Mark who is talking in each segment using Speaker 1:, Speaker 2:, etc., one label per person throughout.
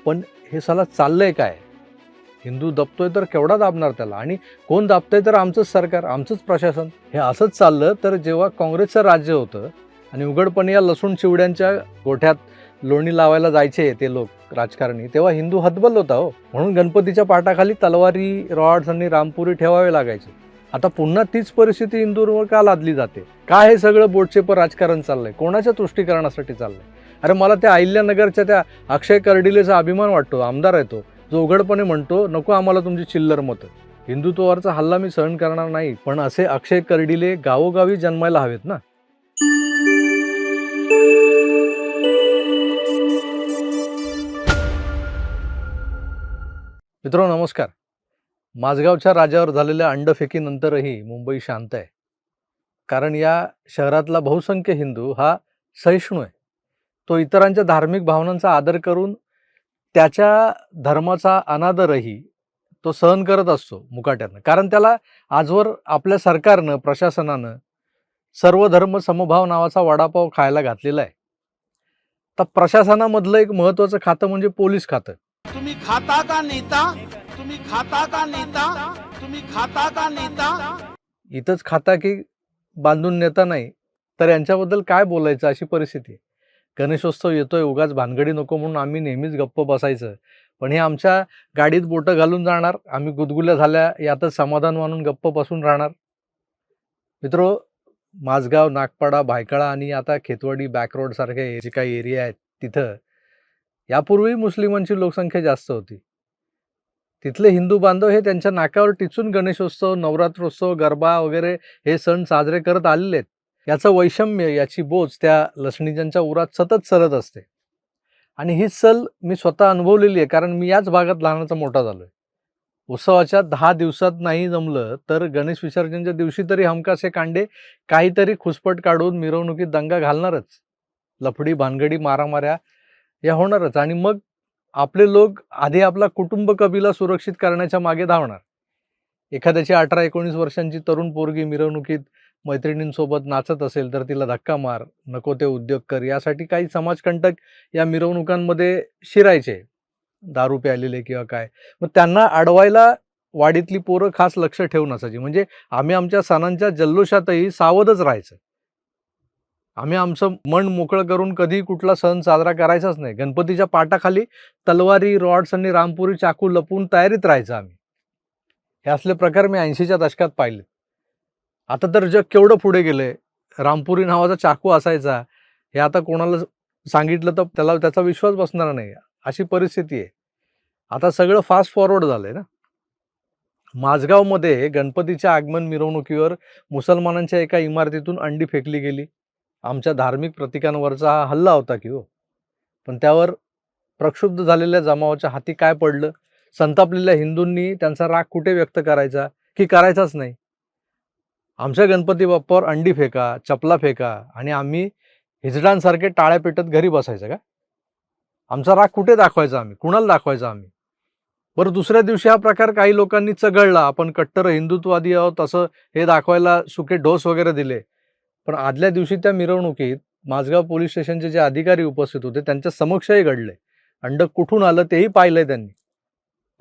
Speaker 1: पण हे साला चाललंय काय? हिंदू दबतोय तर केवढा दाबणार त्याला, आणि कोण दाबतंय तर आमचंच सरकार, आमचंच प्रशासन. हे असंच चाललं तर जेव्हा काँग्रेसचं राज्य होतं आणि उघडपणे या लसूण चिवड्यांच्या गोठ्यात लोणी लावायला जायचे ते लोक राजकारणी, तेव्हा हिंदू हतबल होता हो. म्हणून गणपतीच्या पाटाखाली तलवारी, रॉड्स आणि रामपुरी ठेवावे लागायचे. आता पुन्हा तीच परिस्थिती हिंदूंवर का लादली जाते? काय हे सगळं बोटचेपर राजकारण चाललंय? कोणाच्या तुष्टीकरणासाठी चाललंय? अरे मला त्या अहिल्यानगरच्या त्या अक्षय कर्डिलेचा अभिमान वाटतो. आमदार आहे तो, जो उघडपणे म्हणतो नको आम्हाला तुमची चिल्लर मतं, हिंदुत्वावरचा हल्ला मी सहन करणार नाही. पण असे अक्षय कर्डिले गावोगावी जन्मायला हवेत ना. मित्रांनो नमस्कार. माझगावच्या राजावर झालेल्या अंडफेकीनंतरही मुंबई शांत आहे, कारण या शहरातला बहुसंख्य हिंदू हा सहिष्णू आहे. तो इतरांच्या धार्मिक भावनांचा आदर करून त्याच्या धर्माचा अनादरही तो सहन करत असतो मुकाट्यानं, कारण त्याला आजवर आपल्या सरकारनं, प्रशासनानं सर्व धर्म समभाव नावाचा वडापाव खायला घातलेला आहे. तर प्रशासनामधलं एक महत्त्वाचं खातं म्हणजे पोलीस खातं.
Speaker 2: तुम्ही खाता का नेता, तुम्ही खाता का नेता, तुम्ही खाता का नेता.
Speaker 1: इथंच खाता की बांधून नेता नाही, तर यांच्याबद्दल काय बोलायचं अशी परिस्थिती आहे. गणेशोत्सव येतोय, उगाच भानगडी नको म्हणून आम्ही नेहमीच गप्प बसायचं, पण हे आमच्या गाडीत बोटं घालून जाणार, आम्ही गुदगुल्या झाल्या यातच समाधान मानून गप्प बसून राहणार. मित्रो, माझगाव, नागपाडा, भायखळा आणि आता खेतवाडी बॅकरोड सारखे जे काही एरिया आहेत तिथं यापूर्वी मुस्लिमांची लोकसंख्या जास्त होती. तिथले हिंदू बांधव हे त्यांच्या नाकावर टिचून गणेशोत्सव, नवरात्रोत्सव, गरबा वगैरे हे सण साजरे करत आलेले आहेत. याचं वैषम्य, याची बोच त्या लसणीजांच्या उरात सतत सरत असते, आणि ही सल मी स्वतः अनुभवलेली आहे, कारण मी याच भागात लहानाचा मोठा झालोय. उत्सवाच्या 10 दिवसात नाही जमलं तर गणेश विसर्जनच्या दिवशी तरी हमखास हे कांडे काहीतरी खुसपट काढून मिरवणुकीत दंगा घालणारच. लफडी, भानगडी, मारामाऱ्या या होणारच, आणि मग आपले लोक आधी आपला कुटुंब कबिला सुरक्षित करण्याच्या मागे धावणार. एखाद्याची 18-19 वर्षांची तरुण पोरगी मिरवणुकीत मैत्रिणींसोबत नाचत असेल तर तिला धक्का मार, नको ते उद्योग कर, यासाठी काही समाजकंटक या मिरवणुकांमध्ये शिरायचे, दारू प्यालेले किंवा काय. मग त्यांना अडवायला वाडीतली पोरं खास लक्ष ठेवून असायची. म्हणजे आम्ही आमच्या सणांच्या जल्लोषातही सावधच राहायचं. आम्ही आमचं मन मोकळं करून कधी कुठला सण साजरा करायचाच नाही. गणपतीच्या पाटाखाली तलवारी, रॉड्स आणि रामपुरी चाकू लपवून तयारीत राहायचं आम्ही. हे असले प्रकार मी 80च्या दशकात पाहिले. आता तर जग केवढं पुढे गेलंय. रामपुरी नावाचा चाकू असायचा, हे आता कोणाला सांगितलं तर त्याला त्याचा विश्वास बसणार नाही, अशी परिस्थिती आहे. आता सगळं फास्ट फॉरवर्ड झालंय ना. माझगावमध्ये गणपतीच्या आगमन मिरवणुकीवर मुसलमानांच्या एका इमारतीतून अंडी फेकली गेली. आमच्या धार्मिक प्रतीकांवरचा हा हल्ला होता की हो, पण त्यावर प्रक्षुब्ध झालेल्या जमावाच्या हाती काय पडलं? संतापलेल्या हिंदूंनी त्यांचा राग कुठे व्यक्त करायचा की करायचाच नाही? आमच्या गणपती बाप्पावर अंडी फेका, चपला फेका, आणि आम्ही हिजडांसारखे टाळ्या पेटत घरी बसायचं का? आमचा राग कुठे दाखवायचा आम्ही? कुणाला दाखवायचा आम्ही? बरं, दुसऱ्या दिवशी हा प्रकार काही लोकांनी चघळला, आपण कट्टर हिंदुत्ववादी आहोत असं हे दाखवायला सुके डोस वगैरे दिले. पण आदल्या दिवशी त्या मिरवणुकीत माझगाव पोलीस स्टेशनचे जे अधिकारी उपस्थित होते त्यांच्या समक्षही घडले. अंड कुठून आलं तेही पाहिलंय त्यांनी.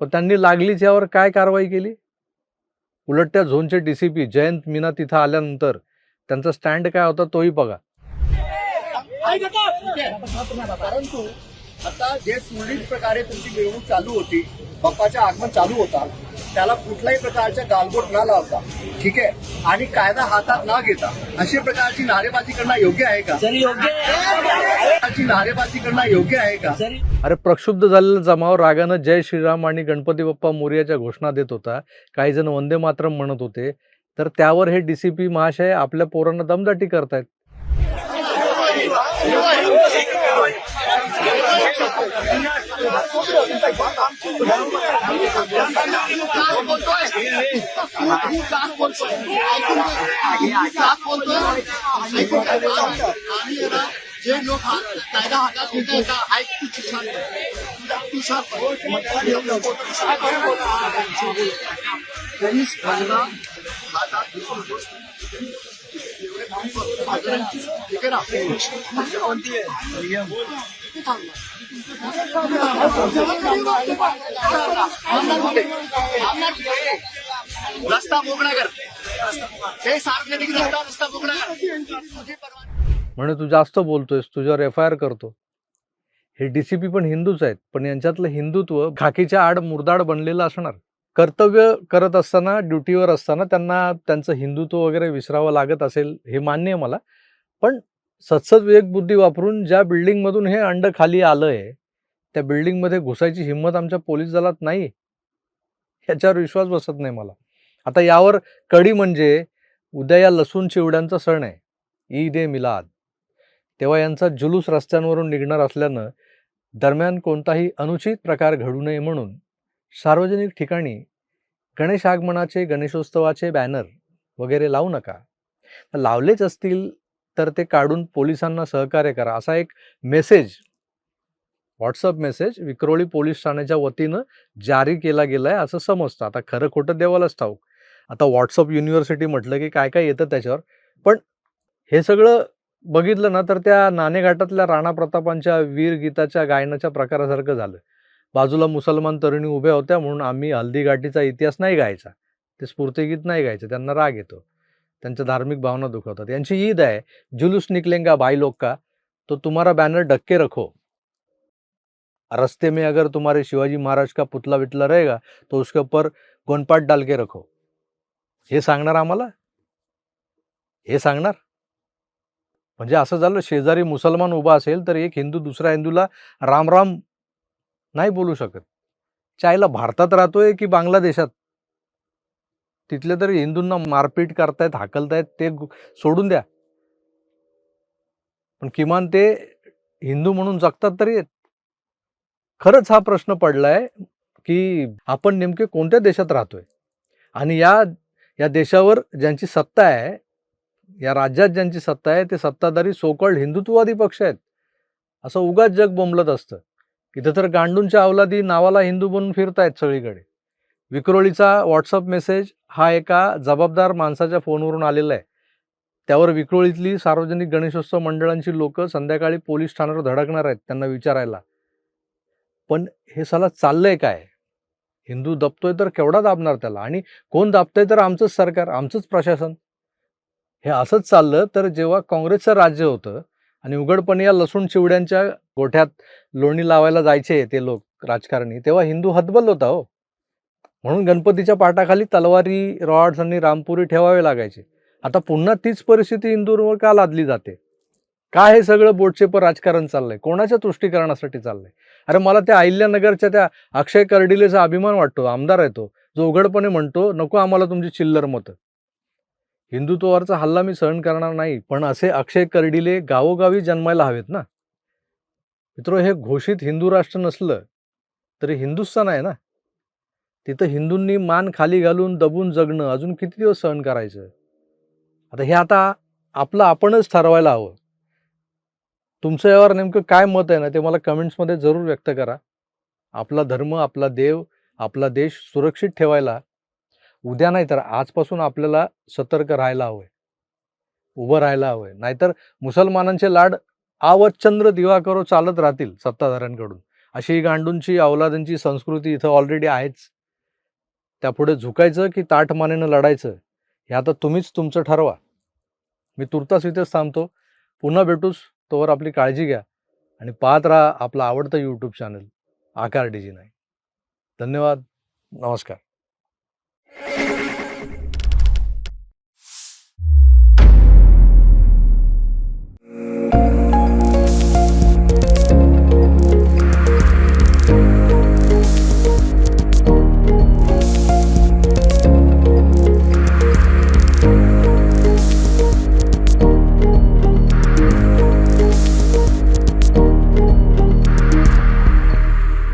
Speaker 1: पण त्यांनी लागलीच यावर काय कारवाई केली? उलट त्या झोनचे DCP जयंत मीना तिथं आल्यानंतर त्यांचा स्टँड काय होता तोही बघा.
Speaker 3: परंतु आता जे सुरळीत प्रकारे तुमची मिरवणूक चालू होती, बाप्पाचं आगमन चालू होता, त्याला कुठल्याही प्रकारच्या गालबोट न लावता, ठीक आहे, आणि कायदा हातात न घेता अशा प्रकारची नारेबाजी करणं योग्य आहे का? नारेबाजी करणं योग्य आहे का?
Speaker 1: अरे, प्रक्षुब्ध झालेला जमाव रागानं जय श्रीराम आणि गणपती बाप्पा मोरयाच्या घोषणा देत होता. काही जण वंदे मातरम म्हणत होते. तर त्यावर हे DCP महाशय आपल्या पोरांना दमदाटी करतायत.
Speaker 3: जे लोक कायदा हातात घेत रस्ता मोकळा कर, हे सार्वजनिक रस्ता मोकळा कर.
Speaker 1: म्हणे तू जास्त बोलतोयस, तुझ्यावर FIR करतो. हे DCP पण हिंदूच आहेत, पण यांच्यातलं हिंदुत्व खाकीच्या आड मुरदाड बनलेलं असणार. कर्तव्य करत असताना, ड्युटीवर असताना त्यांना त्यांचं हिंदुत्व वगैरे विसरावं लागत असेल, हे मान्य आहे मला. पण सत्सद विवेक बुद्धी वापरून ज्या बिल्डिंगमधून हे अंड खाली आलंय, त्या बिल्डिंगमध्ये घुसायची हिंमत आमच्या पोलीस दलात नाही. याच्यावर विश्वास बसत नाही मला. आता यावर कडी म्हणजे उद्या या लसूण चिवड्यांचा सण आहे, ईद ए मिलाद. तेव्हा यांचा जुलूस रस्त्यांवरून निघणार असल्यानं दरम्यान कोणताही अनुचित प्रकार घडू नये म्हणून सार्वजनिक ठिकाणी गणेश आगमनाचे, गणेशोत्सवाचे बॅनर वगैरे लावू नका. लावलेच असतील तर ते काढून पोलिसांना सहकार्य करा, असा एक message, WhatsApp message Vikhroli police ठाण्याच्या वतीनं जारी केला गेलाय असं समजतं. आता खरं खोटं देवालाच ठाऊक. आता व्हॉट्सअप युनिव्हर्सिटी म्हटलं की काय काय येतं त्याच्यावर. पण हे सगळं बघितलं ना तर त्या नाणेघाटातल्या राणा प्रतापांच्या वीर गीताच्या गायनाच्या प्रकारासारखं झालं. बाजूला मुसलमान तरुणी उभ्या होत्या म्हणून आम्ही हल्दीघाटीचा इतिहास नाही गायचा, ते स्फूर्तिगीत नाही गायचं, त्यांना राग येतो, त्यांच्या धार्मिक भावना दुखवतात. यांची ईद आहे, जुलूस निकलेंगा भाई लोग का, तो तुम्हारा बैनर ढक के रखो. रस्ते में अगर तुम्हारे शिवाजी महाराज का पुतला वितला रहेगा तो उसके ऊपर गोनपाट डाल के रखो. हे सांगणार आम्हाला, हे सांगणार. म्हणजे असं झालं, शेजारी मुसलमान उभा असेल तर एक हिंदू दुसऱ्या हिंदूला राम राम नाही बोलू शकत. चायला भारतात राहतोय की बांगलादेशात, तिथले तरी हिंदूंना मारपीट करतायत, हाकलतायत, ते सोडून द्या, पण किमान ते हिंदू म्हणून जगतात तरी. खरंच हा प्रश्न पडलाय की आपण नेमके कोणत्या देशात राहतोय आणि या देशावर ज्यांची सत्ता आहे, या राज्यात ज्यांची सत्ता आहे, ते सत्ताधारी सोकॉल्ड हिंदुत्ववादी पक्ष आहेत असं उगाच जग बोंबलत असतं. इथं तर गांडूंच्या अवलादी नावाला हिंदू बनून फिरतायत सगळीकडे. विक्रोळीचा व्हॉट्सअप मेसेज हा एका जबाबदार माणसाच्या फोनवरून आलेला आहे. त्यावर विक्रोळीतली सार्वजनिक गणेशोत्सव मंडळांची लोक संध्याकाळी पोलीस ठाण्यावर धडकणार आहेत त्यांना विचारायला, पण हे साला चाललंय काय? हिंदू दबतोय तर केवढा दाबणार त्याला, आणि कोण दाबतंय तर आमचंच सरकार, आमचंच प्रशासन. हे असंच चाललं तर जेव्हा काँग्रेसचं राज्य होतं आणि उघडपणे या लसूण चिवड्यांच्या गोठ्यात लोणी लावायला जायचे ते लोक राजकारणी, तेव्हा हिंदू हतबल होता हो. म्हणून गणपतीच्या पाटाखाली तलवारी, रॉड्स आणि रामपुरी ठेवावे लागायचे. आता पुन्हा तीच परिस्थिती हिंदूंवर का लादली जाते? काय हे सगळं बोटचेपर राजकारण चाललंय? कोणाच्या तुष्टीकरणासाठी चाललंय? अरे मला त्या अहिल्यानगरच्या त्या अक्षय कर्डिलेचा अभिमान वाटतो, आमदार आहे तो, जो उघडपणे म्हणतो नको आम्हाला तुमची चिल्लर मतं, हिंदुत्वावरचा हल्ला मी सहन करणार नाही. पण असे अक्षय कर्डिले गावोगावी जन्मायला हवेत ना मित्र. हे घोषित हिंदू राष्ट्र नसलं तरी हिंदुस्थान आहे ना. तिथं हिंदूंनी मान खाली घालून दबून जगणं अजून किती दिवस सहन करायचं? आता आपलं आपणच ठरवायला हवं. तुमचं यावर नेमकं काय मत आहे ना, ते मला कमेंट्समध्ये जरूर व्यक्त करा. आपला धर्म, आपला देव, आपला देश सुरक्षित ठेवायला उद्या नाही तर आजपासून आपल्याला सतर्क राहायला हवंय, उभं राहायला हवंय. नाहीतर मुसलमानांचे लाड आवच्चंद्र दिवा करो चालत राहतील सत्ताधाऱ्यांकडून. अशी गांडूंची अवलादांची संस्कृती इथं ऑलरेडी आहेच. त्यापुढे झुकायचं की ताठ मानेनं लढायचं हे आता तुम्हीच तुमचं ठरवा. मी तुर्तास इथेच थांबतो. पुन्हा भेटूस, तोवर आपली काळजी घ्या आणि पाहत राहा आपलं आवडतं यूट्यूब चॅनल आकार DG9. धन्यवाद. नमस्कार.